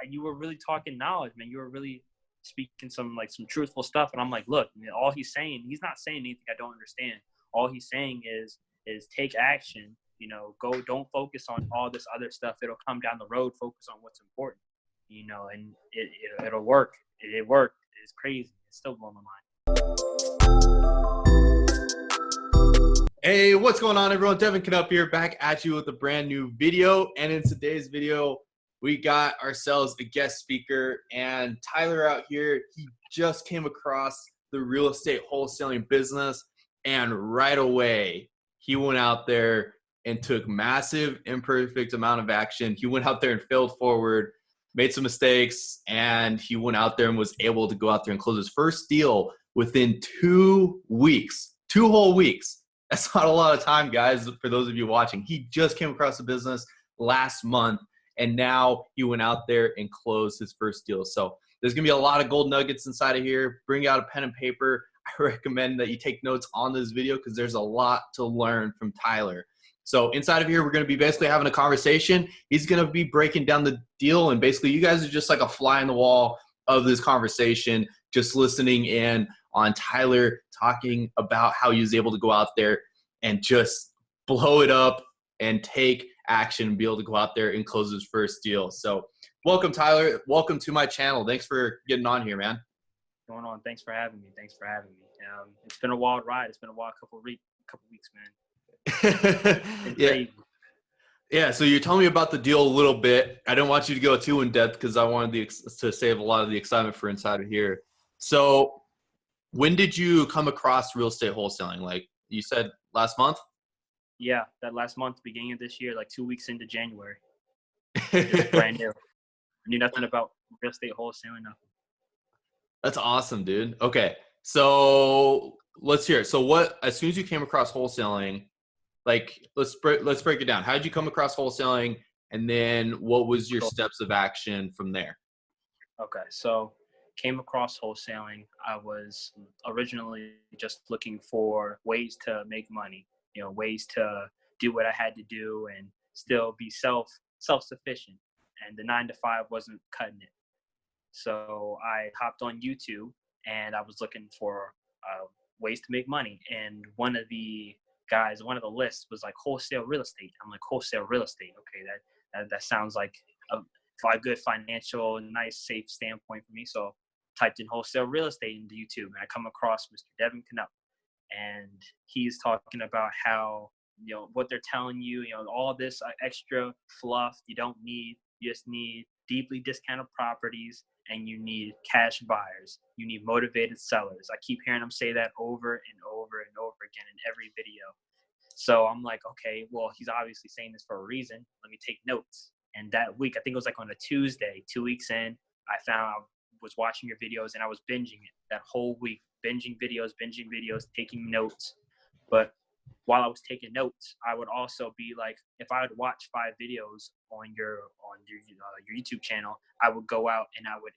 you were really talking knowledge, man. You were really speaking some truthful stuff. And I'm like, look, man, all he's not saying anything I don't understand. All he's saying is take action. Don't focus on all this other stuff. It'll come down the road. Focus on what's important. And it'll work. It worked. It's crazy. It's still blowing my mind. Hey, what's going on, everyone? Devin Knupp here, back at you with a brand new video. And in today's video, we got ourselves a guest speaker, and Tyler out here. He just came across the real estate wholesaling business, and right away, he went out there and took massive, imperfect amount of action. He went out there and failed forward, made some mistakes, and he went out there and was able to go out there and close his first deal within 2 weeks, 2 whole weeks. That's not a lot of time, guys, for those of you watching. He just came across the business last month, and now he went out there and closed his first deal. So there's going to be a lot of gold nuggets inside of here. Bring out a pen and paper. I recommend that you take notes on this video because there's a lot to learn from Tyler. So inside of here, we're going to be basically having a conversation. He's going to be breaking down the deal, and basically you guys are just like a fly in the wall of this conversation, just listening in on Tyler talking about how he was able to go out there and just blow it up and take action and be able to go out there and close his first deal. So welcome, Tyler. Welcome to my channel. Thanks for getting on here, man. Going on. Thanks for having me. It's been a wild ride. It's been a wild couple weeks, man. Yeah, so you're telling me about the deal a little bit. I didn't want you to go too in depth because I wanted to save a lot of the excitement for inside of here. So when did you come across real estate wholesaling? Like you said last month? Yeah, that last month, beginning of this year, like 2 weeks into January. Just brand new. I knew nothing about real estate wholesaling, nothing. That's awesome, dude. Okay, so let's hear it. So as soon as you came across wholesaling, like let's break it down. How did you come across wholesaling, and then what was your steps of action from there? Okay, so came across wholesaling. I was originally just looking for ways to make money. Ways to do what I had to do and still be self-sufficient. And the 9-to-5 wasn't cutting it. So I hopped on YouTube and I was looking for ways to make money. And one of the lists was like wholesale real estate. I'm like, wholesale real estate. Okay, that sounds like a good financial, nice, safe standpoint for me. So typed in wholesale real estate into YouTube, and I come across Mr. Devin Knupp. And he's talking about how, what they're telling you, all this extra fluff you don't need. You just need deeply discounted properties, and you need cash buyers. You need motivated sellers. I keep hearing him say that over and over and over again in every video. So I'm like, okay, well, he's obviously saying this for a reason. Let me take notes. And that week, I think it was like on a Tuesday, 2 weeks in, I was watching your videos and I was binging it that whole week. Binging videos, taking notes. But while I was taking notes, I would also be like, if I would watch 5 videos on your YouTube channel, I would go out and I would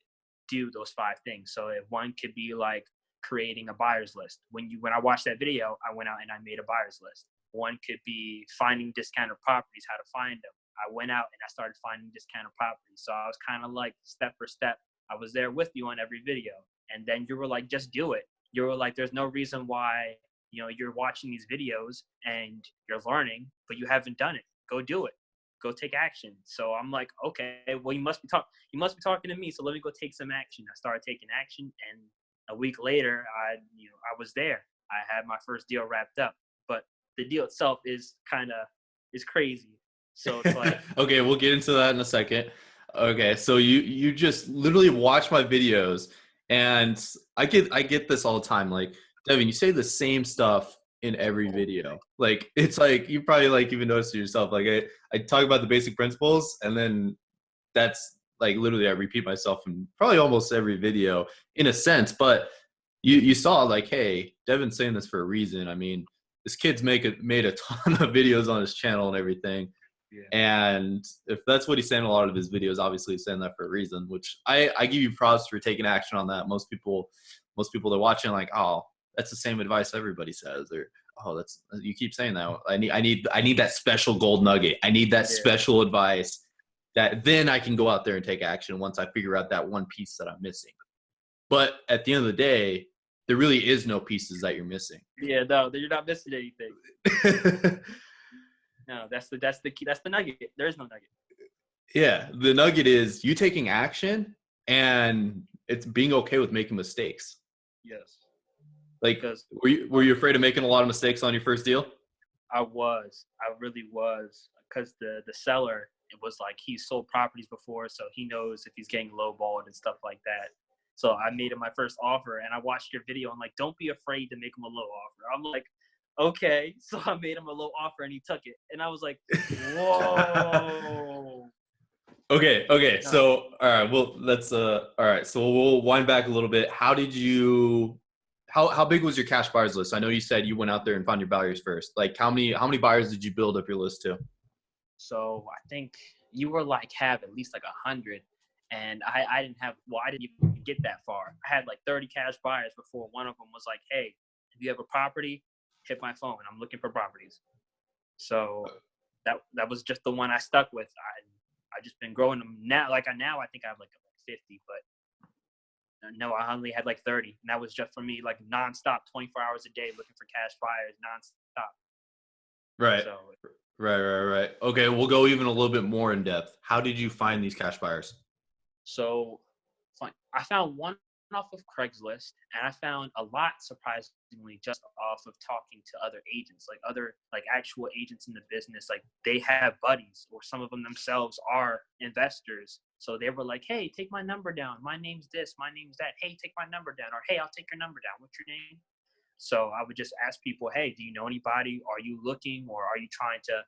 do those 5 things. So if one could be like creating a buyer's list. When I watched that video, I went out and I made a buyer's list. One could be finding discounted properties, how to find them. I went out and I started finding discounted properties. So I was kind of like step for step. I was there with you on every video. And then you were like, just do it. You were like, there's no reason why, you're watching these videos and you're learning, but you haven't done it. Go do it. Go take action. So I'm like, okay, well, you must be talking to me. So let me go take some action. I started taking action, and a week later, I was there. I had my first deal wrapped up, but the deal itself is crazy. So it's like, okay, we'll get into that in a second. Okay, so you just literally watch my videos. And I get this all the time. Like, Devin, you say the same stuff in every video. Like, it's like you probably like even notice it yourself. Like I talk about the basic principles, and then that's like literally I repeat myself in probably almost every video in a sense. But you saw like, hey, Devin's saying this for a reason. I mean, this kid's made a ton of videos on his channel and everything. Yeah. And if that's what he's saying in a lot of his videos, obviously he's saying that for a reason, which I give you props for taking action on that. Most people that are watching like, oh, that's the same advice everybody says, or oh, you keep saying that. I need that special gold nugget. I need that special advice. that then I can go out there and take action once I figure out that one piece that I'm missing. But at the end of the day, there really is no pieces that you're missing. Yeah, no, you're not missing anything. No, that's the key. That's the nugget. There is no nugget. Yeah, the nugget is you taking action and it's being okay with making mistakes. Yes. Like, Because were you afraid of making a lot of mistakes on your first deal? I really was, because the seller, it was like he sold properties before, so he knows if he's getting lowballed and stuff like that. So I made him my first offer, and I watched your video. I'm like, don't be afraid to make him a low offer. I'm like, okay. So I made him a low offer, and he took it. And I was like, whoa. Okay. No. So, all right. Well, let's. All right. So we'll wind back a little bit. How did you? How big was your cash buyers list? I know you said you went out there and found your buyers first. Like, how many buyers did you build up your list to? So I think you were like have at least like 100, and I didn't have. Well, I didn't even get that far. I had like 30 cash buyers before one of them was like, "Hey, if you have a property, hit my phone. I'm looking for properties." So that was just the one I stuck with. I just been growing them now. I think I have like 50, but no, I only had like 30, and that was just for me, like nonstop, 24 hours a day, looking for cash buyers nonstop. Right. So Right. Okay, we'll go even a little bit more in depth. How did you find these cash buyers? So fine. I found one off of Craigslist, and I found a lot, surprisingly, just off of talking to other agents, like other like actual agents in the business. Like they have buddies, or some of them themselves are investors. So they were like, "Hey, take my number down. My name's this. My name's that. Hey, take my number down." Or, "Hey, I'll take your number down. What's your name?" So I would just ask people, "Hey, do you know anybody? Are you looking, or are you trying to,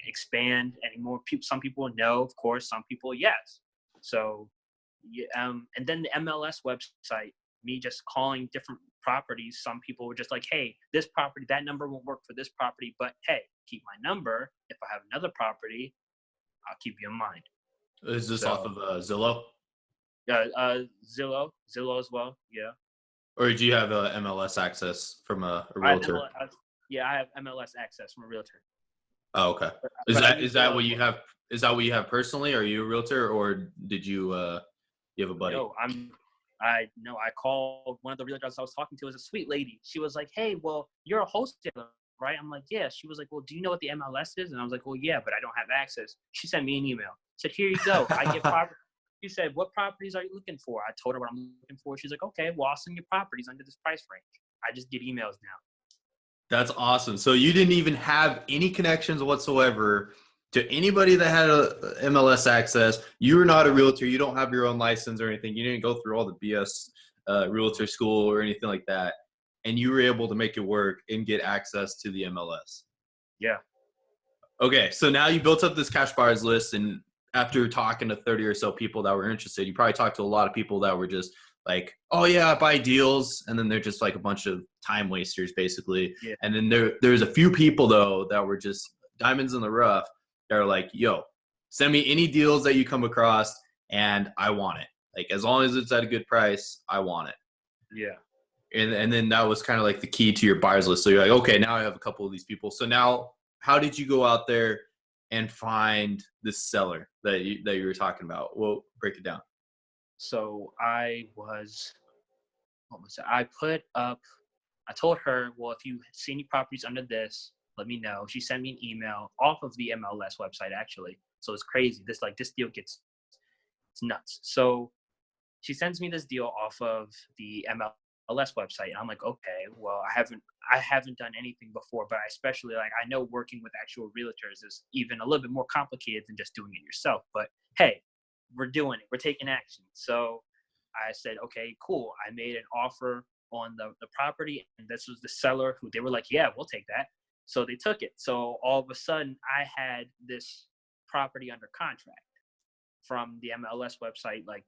expand any more people?" Some people no, of course. Some people yes. So, yeah, and then the MLS website, me just calling different properties. Some people were just like, "Hey, this property, that number won't work for this property, but hey, keep my number. If I have another property, I'll keep you in mind." Is this off So, of Zillow? Zillow as well. Yeah. Or do you have MLS access from a I have realtor? MLS, yeah, I have MLS access from a realtor. Oh, okay. Is But I that use is that Zillow what as you well. have? Is that what you have personally? Are you a realtor, or did you you have a buddy? No, I called one of the realtors I was talking to. Is a sweet lady. She was like, "Hey, well, you're a wholesaler, right?" I'm like, "Yeah." She was like, "Well, do you know what the MLS is?" And I was like, "Well, yeah, but I don't have access." She sent me an email. Said, "Here you go. I get property." She said, "What properties are you looking for?" I told her what I'm looking for. She's like, "Okay, well, I'll send you properties under this price range." I just get emails now. That's awesome. So you didn't even have any connections whatsoever to anybody that had a MLS access. You were not a No, realtor. You don't have your own license or anything. You didn't go through all the BS realtor school or anything like that. And you were able to make it work and get access to the MLS. yeah, Okay, so now you built up this cash buyers list, and after talking to 30 or so people that were interested, you probably talked to a lot of people that were just like, "Oh yeah, I buy deals," and then they're just like a bunch of time wasters, basically. yeah, And then there's a few people though that were just diamonds in the rough that are like, "Yo, send me any deals that you come across, and I want it. Like as long as it's at a good price, I want it." yeah. And then that was kind of like the key to your buyers list. So you're like, okay, now I have a couple of these people. So now, how did you go out there and find this seller that you were talking about? Well, break it down. So what was it? I told her, "Well, if you see any properties under this, let me know." She sent me an email off of the MLS website, actually. So it's crazy. This deal it's nuts. So she sends me this deal off of the MLS website, and I'm like, "Okay, well, I haven't done anything before, but I especially like I know working with actual realtors is even a little bit more complicated than just doing it yourself. But hey, we're doing it. We're taking action." So I said, "Okay, cool." I made an offer on the property, and this was the seller who they were like, "Yeah, we'll take that." So they took it. So all of a sudden, I had this property under contract from the MLS website. Like,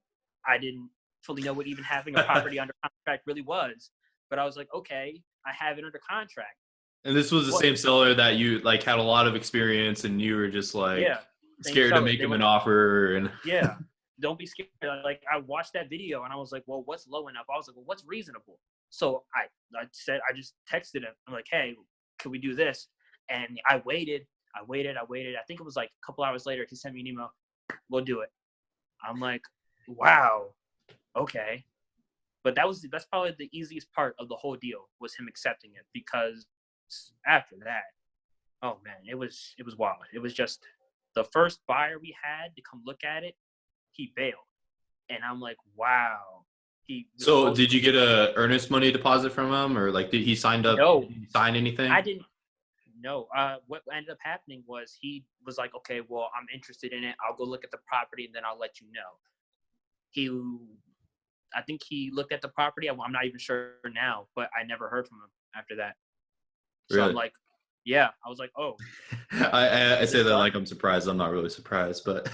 I didn't fully know what even having a property under contract really was, but I was like, "Okay, I have it under contract." And this was the What? same seller that you like had a lot of experience, and you were just like Yeah, same scared to seller. make They him were an like, offer. And "Yeah, don't be scared." Like, I watched that video and I was like, "Well, what's low enough?" I was like, "Well, what's reasonable?" So I just texted him. I'm like, "Hey, can we do this?" And I waited. I think it was like a couple hours later. He sent me an email. we'll do it. I'm like, wow, okay. But that's probably the easiest part of the whole deal was him accepting it, because after that, oh man, it was wild. It was just the first buyer we had to come look at it, he bailed. And I'm like, wow. He was So supposed did to. you get a earnest money deposit from him, or like did he signed up? No, Did he sign I anything? didn't. No. What ended up happening was he was like, okay, well, I'm interested in it. I'll go look at the property and then I'll let you know. He, I think he looked at the property. I'm not even sure now, but I never heard from him after that. So I'm Really? like, yeah. I was like, oh, I he say just that left. like I'm surprised. I'm not really surprised, but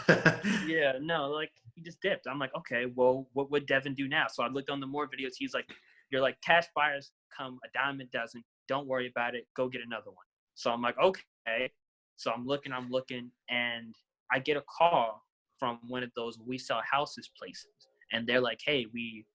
Yeah, no, like he just dipped. I'm like, okay, well, what would Devin do now? So I looked on the more videos. He's like, you're like, cash buyers come a dime a dozen. Don't worry about it. Go get another one. So I'm like, okay. So I'm looking, and I get a call from one of those we sell houses places, and they're like, hey, we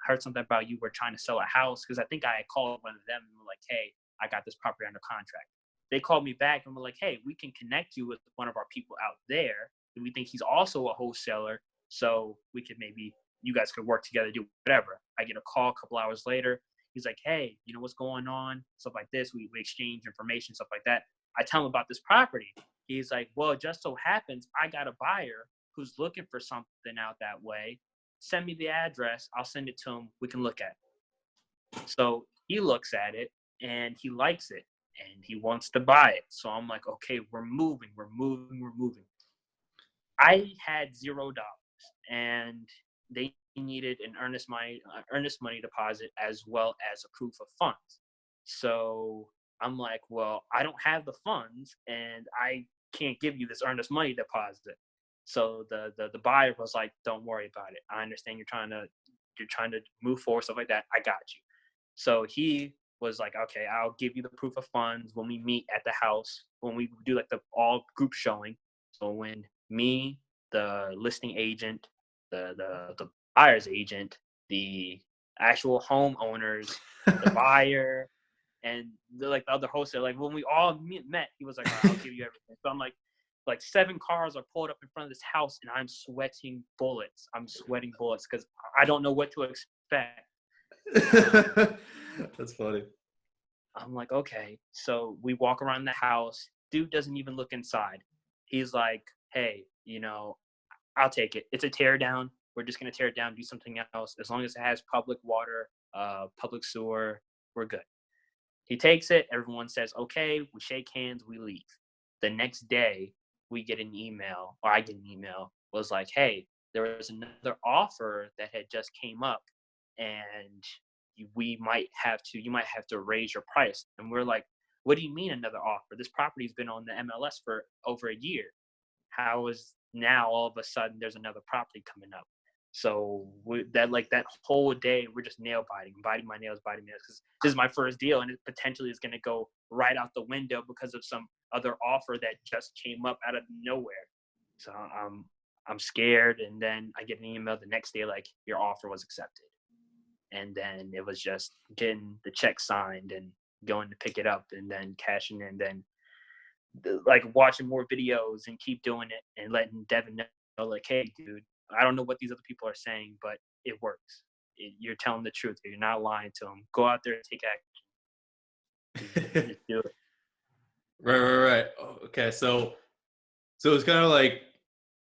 heard something about you. We're trying to sell a house, because I think I had called one of them and were like, hey, I got this property under contract. They called me back and were like, hey, we can connect you with one of our people out there. We think he's also a wholesaler, so we could maybe you guys could work together, do whatever. I get a call a couple hours later. He's like, hey, you know what's going on? Stuff like this. We exchange information, stuff like that. I tell him about this property. He's like, well, it just so happens I got a buyer who's looking for something out that way. Send me the address. I'll send it to him. We can look at it. So he looks at it and he likes it and he wants to buy it. So I'm like, okay, we're moving. I had $0, and they needed an earnest money deposit as well as a proof of funds. So I'm like, well, I don't have the funds, and I can't give you this earnest money deposit. So the buyer was like, don't worry about it. I understand you're trying to move forward, stuff like that. I got you. So he was like, okay, I'll give you the proof of funds when we meet at the house, when we do like the all group showing. So when me, the listing agent, the buyer's agent, the actual homeowners, the buyer, and like the other wholesaler, like when we all met, he was like, all right, I'll give you everything. So I'm like 7 cars are pulled up in front of this house, and I'm sweating bullets. I'm sweating bullets because I don't know what to expect. that's funny. I'm like, okay. So we walk around the house. Dude doesn't even look inside. He's like, hey, I'll take it. It's a tear down. We're just gonna tear it down, do something else. As long as it has public water, public sewer, we're good. He takes it. Everyone says, okay. We shake hands. We leave. The next day, we get an email, or I get an email. Was like, hey, there was another offer that had just came up, and you might have to raise your price. And we're like, what do you mean another offer? This property's been on the MLS for over a year. How is now all of a sudden there's another property coming up? So that whole day we're just biting my nails, because this is my first deal, and it potentially is going to go right out the window because of some other offer that just came up out of nowhere. So I'm scared, and then I get an email the next day like, your offer was accepted. And then it was just getting the check signed and going to pick it up and then cashing in, then like watching more videos and keep doing it and letting Devin know, like, hey, dude, I don't know what these other people are saying, but it works. You're telling the truth. You're not lying to them. Go out there and take action. Just do it. Right. Oh, okay, so it's kind of like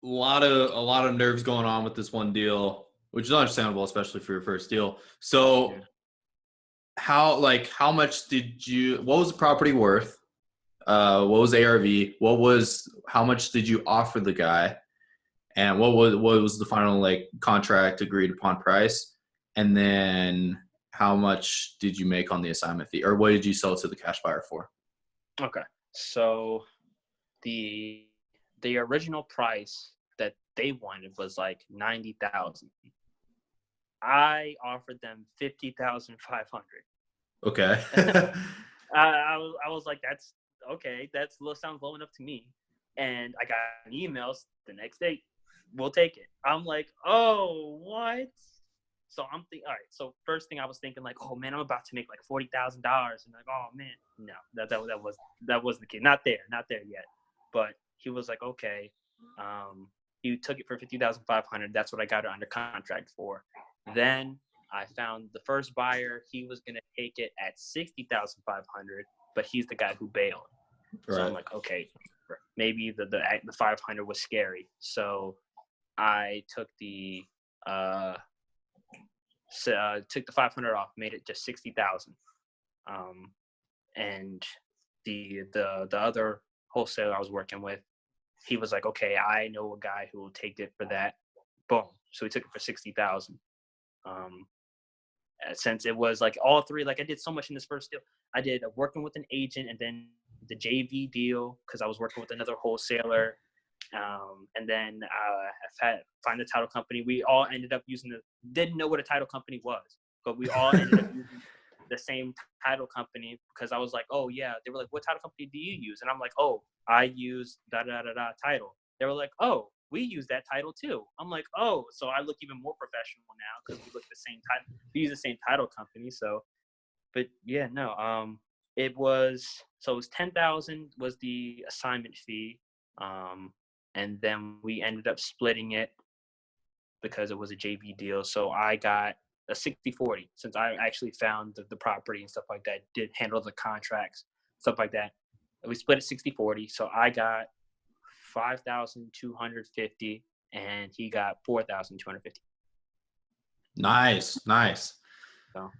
a lot of nerves going on with this one deal, which is understandable, especially for your first deal. Yeah. So how much what was the property worth? What was ARV? How much did you offer the guy? And what was the final like contract agreed upon price? And then how much did you make on the assignment fee, or what did you sell to the cash buyer for? Okay. So the original price that they wanted was like 90,000. I offered them 50,500. Okay. I was like, that's okay. Sounds low enough to me. And I got emails the next day. We'll take it. I'm like, oh, what? So I'm thinking, all right. So first thing I was thinking, like, oh man, I'm about to make like $40,000, and like, oh man, no, that wasn't the case. Not there yet. But he was like, okay. He took it for 50,500. That's what I got it under contract for. Then I found the first buyer. He was gonna take it at 60,500, but he's the guy who bailed. So I'm Right. like, okay, maybe the 500 was scary. So I took the took the 500 off, made it just 60,000. And the other wholesaler I was working with, he was like, okay, I know a guy who will take it for that. Boom. So he took it for 60,000. Um, since it was like all three, like I did so much in this first deal. I did working with an agent and then the JV deal because I was working with another wholesaler. And then I had find the title company. We all ended up using didn't know what a title company was, but we all ended up using the same title company because I was like, oh yeah. They were like, what title company do you use? And I'm like, oh, I use da da da da title. They were like, oh, we use that title too. I'm like, oh, so I look even more professional now because we look the same title. We use the same title company. So, but yeah, no. It was 10,000 was the assignment fee. And then we ended up splitting it because it was a JV deal. So I got a 60-40 since I actually found the property and stuff like that, did handle the contracts, stuff like that. We split it 60-40. So I got 5,250 and he got 4,250. Nice, nice. So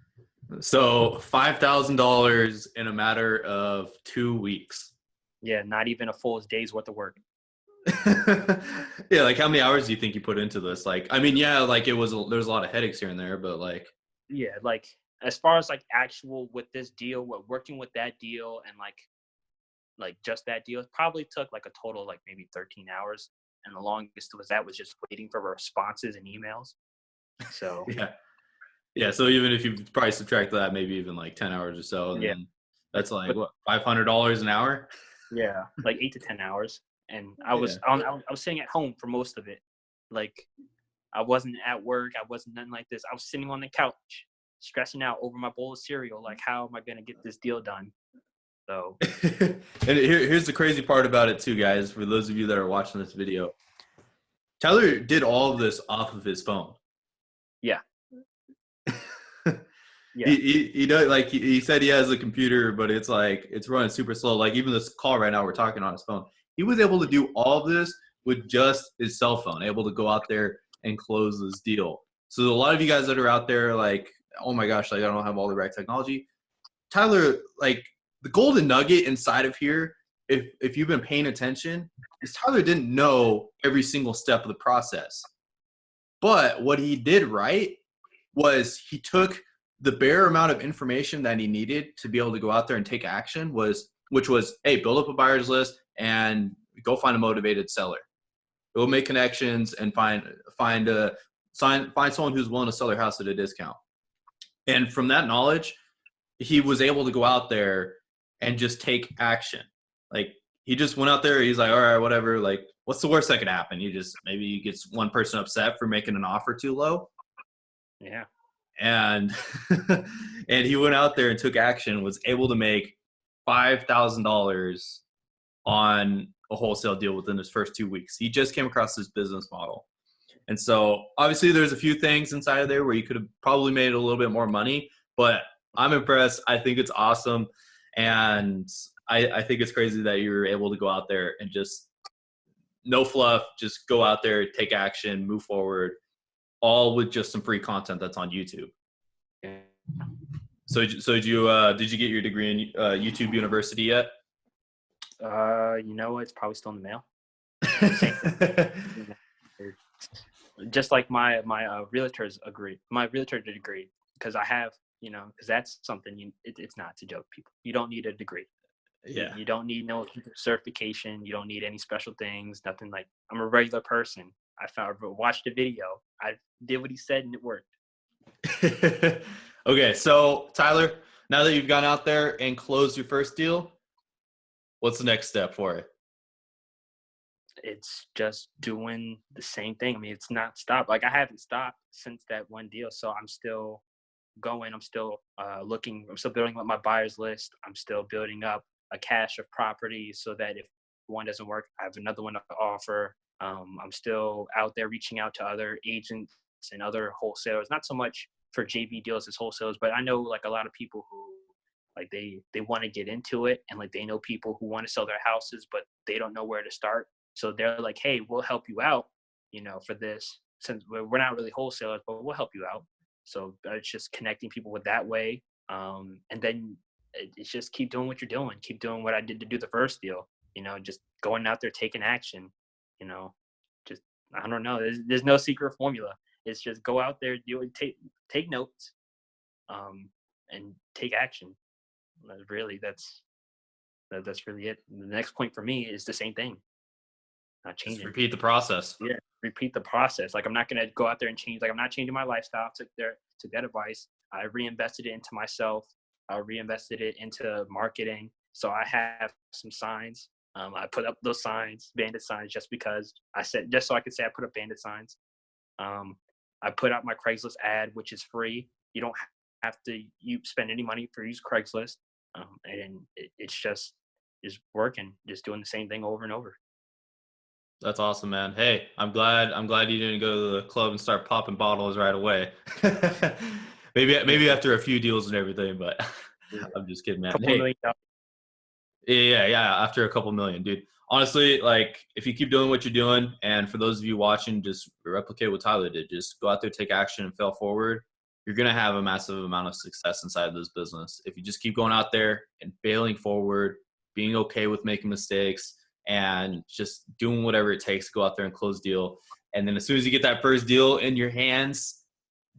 So $5,000 in a matter of 2 weeks. yeah, not even a full day's worth of work. Yeah, like how many hours do you think you put into this? Like, I mean, yeah, like there's a lot of headaches here and there, but like, Yeah, like as far as like actual with this deal, working with that deal and like just that deal, it probably took like a total like maybe 13 hours. And the longest was just waiting for responses and emails. So yeah, yeah. So even if you probably subtract that, maybe even like 10 hours or so, and yeah, then but that's like but what, $500 an hour? yeah, like 8 to 10 hours. And Yeah. I was sitting at home for most of it. Like I wasn't at work. I wasn't nothing like this. I was sitting on the couch, stressing out over my bowl of cereal. Like, how am I gonna get this deal done? So And here's the crazy part about it too, guys. For those of you that are watching this video, Tyler did all of this off of his phone. yeah, yeah, He does, like he said he has a computer, but it's like it's running super slow. Like even this call right now, we're talking on his phone. He was able to do all of this with just his cell phone, able to go out there and close this deal. So a lot of you guys that are out there, like, oh my gosh, like I don't have all the right technology. Tyler, like the golden nugget inside of here, if you've been paying attention, is Tyler didn't know every single step of the process. But what he did right was he took the bare amount of information that he needed to be able to go out there and take action which was, hey, build up a buyer's list and go find a motivated seller. Go make connections and find someone who's willing to sell their house at a discount. And from that knowledge, he was able to go out there and just take action. Like he just went out there. He's like, all right, whatever. Like, what's the worst that could happen? Maybe he gets one person upset for making an offer too low. yeah, And and he went out there and took action. Was able to make $5,000 on a wholesale deal within his first 2 weeks. He just came across this business model. And so obviously there's a few things inside of there where you could have probably made a little bit more money, but I'm impressed. I think it's awesome. And I think it's crazy that you were able to go out there and just no fluff, just go out there, take action, move forward, all with just some free content that's on YouTube. yeah. So did you get your degree in YouTube University yet? It's probably still in the mail. Just like my realtors agree. My realtor did agree because I have, because that's something it's not to joke, people. You don't need a degree. Yeah. You don't need no certification. You don't need any special things. Nothing. Like I'm a regular person. I watched the video. I did what he said and it worked. Okay, so Tyler, now that you've gone out there and closed your first deal, what's the next step for it? It's just doing the same thing. I mean, it's not stopped. Like I haven't stopped since that one deal. So I'm still going. I'm still looking. I'm still building up my buyer's list. I'm still building up a cache of properties so that if one doesn't work, I have another one to offer. I'm still out there reaching out to other agents and other wholesalers, not so much for JV deals as wholesalers, but I know like a lot of people who like they want to get into it, and like they know people who want to sell their houses, but they don't know where to start. So they're like, hey, we'll help you out, for this, since we're not really wholesalers, but we'll help you out. So it's just connecting people with that way. And then it's just keep doing what you're doing. Keep doing what I did to do the first deal. Just going out there, taking action. You know, just I don't know. There's no secret formula. It's just go out there, do it, take notes, and take action. Really, that's really it. The next point for me is the same thing, not Just changing. repeat the process. Yeah, repeat the process. Like I'm not gonna go out there and change. Like I'm not changing my lifestyle. Took that advice. I reinvested it into myself. I reinvested it into marketing. So I have some signs. I put up those signs, bandit signs, just so I could say I put up bandit signs. I put out my Craigslist ad, which is free. You don't have to spend any money for use Craigslist, and it's just is working, just doing the same thing over and over. That's awesome, man. Hey, I'm glad you didn't go to the club and start popping bottles right away. maybe Yeah, after a few deals and everything, but yeah. I'm just kidding, man. Couple Hey, million dollars. yeah. After a couple million, dude. Honestly, like if you keep doing what you're doing, and for those of you watching, just replicate what Tyler did. Just go out there, take action, and fail forward. You're gonna have a massive amount of success inside this business if you just keep going out there and failing forward, being okay with making mistakes, and just doing whatever it takes to go out there and close deal. And then as soon as you get that first deal in your hands,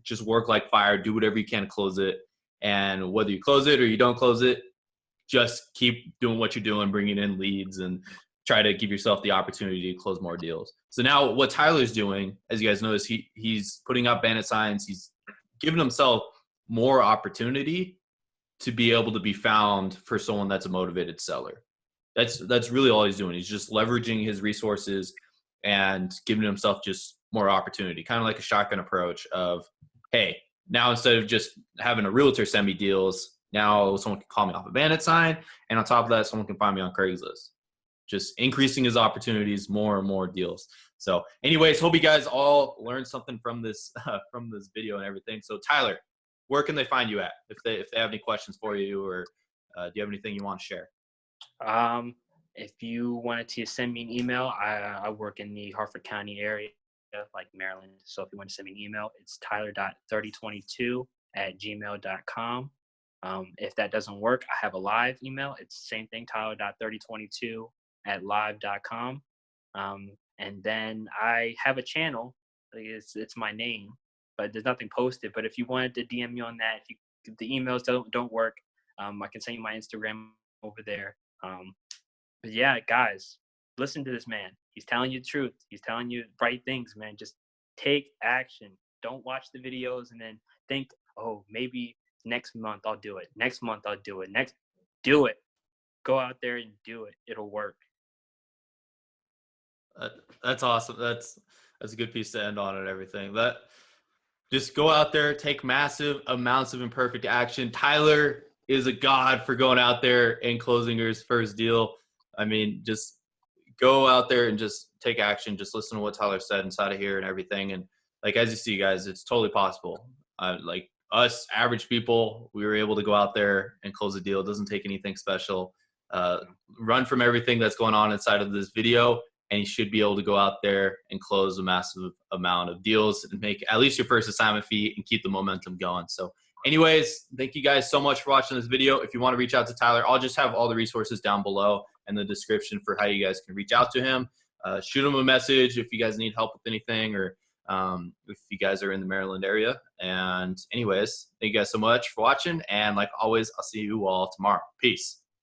just work like fire, do whatever you can to close it. And whether you close it or you don't close it, just keep doing what you're doing, bringing in leads, and try to give yourself the opportunity to close more deals. So now what Tyler's doing, as you guys notice, he's putting up bandit signs. He's giving himself more opportunity to be able to be found for someone that's a motivated seller. That's really all he's doing. He's just leveraging his resources and giving himself just more opportunity, kind of like a shotgun approach of, hey, now instead of just having a realtor send me deals, now someone can call me off a bandit sign, and on top of that, someone can find me on Craigslist. Just increasing his opportunities, more and more deals. So, anyways, hope you guys all learned something from this video and everything. So, Tyler, where can they find you at if they have any questions for you, or do you have anything you want to share? If you wanted to send me an email, I work in the Hartford County area, like Maryland. So if you want to send me an email, it's tyler.3022@gmail.com. If that doesn't work, I have a live email. It's the same thing, tyler.3022@live.com. And then I have a channel. Like it's my name, but there's nothing posted. But if you wanted to DM me on that, if the emails don't work, I can send you my Instagram over there. But yeah, guys, listen to this man. He's telling you the truth. He's telling you right things, man. Just take action. Don't watch the videos and then think, oh, maybe next month I'll do it. Next month I'll do it. Do it. Go out there and do it. It'll work. That's awesome. That's a good piece to end on and everything. Just go out there, take massive amounts of imperfect action. Tyler is a god for going out there and closing his first deal. I mean, just go out there and just take action. Just listen to what Tyler said inside of here and everything. And like, as you see, guys, it's totally possible. Like us average people, we were able to go out there and close a deal. It doesn't take anything special. Run from everything that's going on inside of this video, and you should be able to go out there and close a massive amount of deals and make at least your first assignment fee and keep the momentum going. So anyways, thank you guys so much for watching this video. If you want to reach out to Tyler, I'll just have all the resources down below in the description for how you guys can reach out to him. Shoot him a message if you guys need help with anything, or if you guys are in the Maryland area. And anyways, thank you guys so much for watching. And like always, I'll see you all tomorrow. Peace.